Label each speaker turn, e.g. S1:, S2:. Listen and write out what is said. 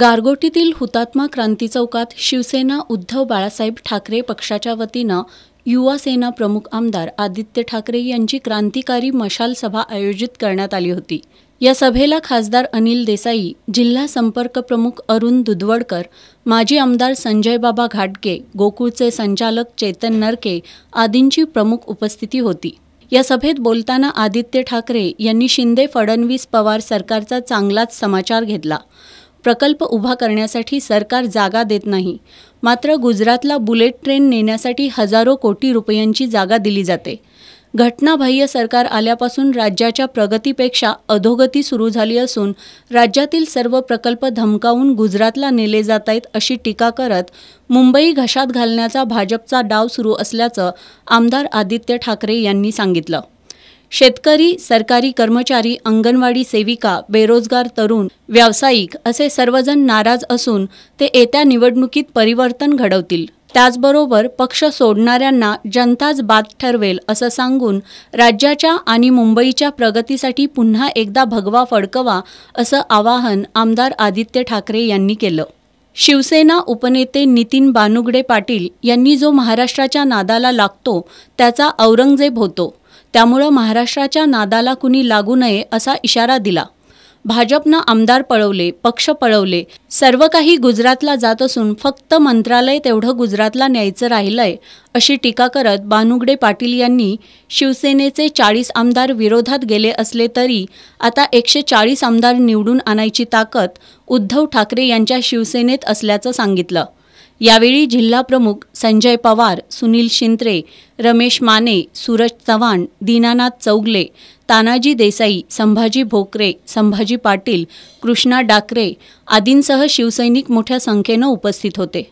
S1: गारगोटीतील हुतात्मा क्रांती चौकात शिवसेना उद्धव बाळासाहेब ठाकरे पक्षाच्या वतीनं युवा सेना प्रमुख आमदार आदित्य ठाकरे यांची क्रांतिकारी मशाल सभा आयोजित करण्यात आली होती। या सभेला खासदार अनिल देसाई, जिल्हा संपर्क प्रमुख अरुण दुधवडकर, माजी आमदार संजय बाबा घाटगे, गोकुळचे संचालक चेतन नरके आदींची प्रमुख उपस्थिती होती। या सभेत बोलताना आदित्य ठाकरे यांनी शिंदे फडणवीस पवार सरकारचा चांगलाच समाचार घेतला। प्रकल्प उभा करण्यासाठी सरकार जागा देत नाही, मात्र गुजरातला बुलेट ट्रेन नेण्यासाठी हजारो कोटी रुपयांची जागा दिली जाते। घटनाबाह्य सरकार आल्यापासून राज्याच्या प्रगतीपेक्षा अधोगती सुरू झाली असून राज्यातील सर्व प्रकल्प धमकावून गुजरातला नेले जात आहेत अशी टीका करत मुंबई घशात घालण्याचा भाजपचा डाव सुरू असल्याचं आमदार आदित्य ठाकरे यांनी सांगितलं। शेतकरी, सरकारी कर्मचारी, अंगणवाडी सेविका, बेरोजगार तरुण, व्यावसायिक असे सर्वजण नाराज असून ते येत्या निवडणुकीत परिवर्तन घडवतील। त्याचबरोबर पक्ष सोडणाऱ्यांना जनताच बाद ठरवेल असं सांगून राज्याच्या आणि मुंबईच्या प्रगतीसाठी पुन्हा एकदा भगवा फडकवा असं आवाहन आमदार आदित्य ठाकरे यांनी केलं। शिवसेना उपनेते नितीन बानुगडे पाटील यांनी जो महाराष्ट्राच्या नादाला लागतो त्याचा औरंगजेब होतो, त्यामुळे महाराष्ट्राच्या नादाला कुणी लागू नये असा इशारा दिला। भाजपनं आमदार पळवले, पक्ष पळवले, सर्व काही गुजरातला जात असून फक्त मंत्रालय तेवढं गुजरातला न्यायचं राहिलंय अशी टीका करत बानुगडे पाटील यांनी शिवसेनेचे 40 आमदार विरोधात गेले असले तरी आता 140 आमदार निवडून आणायची ताकद उद्धव ठाकरे यांच्या शिवसेनेत असल्याचं सांगितलं। यावेळी जिल्हा प्रमुख संजय पवार, सुनील शिंत्रे, रमेश माने, सूरज चव्हाण, दीनानाथ चौगले, तानाजी देसाई, संभाजी भोकरे, संभाजी पाटील, कृष्णा डाकरे आदींसह शिवसैनिक मोठ्या संख्येनं उपस्थित होते।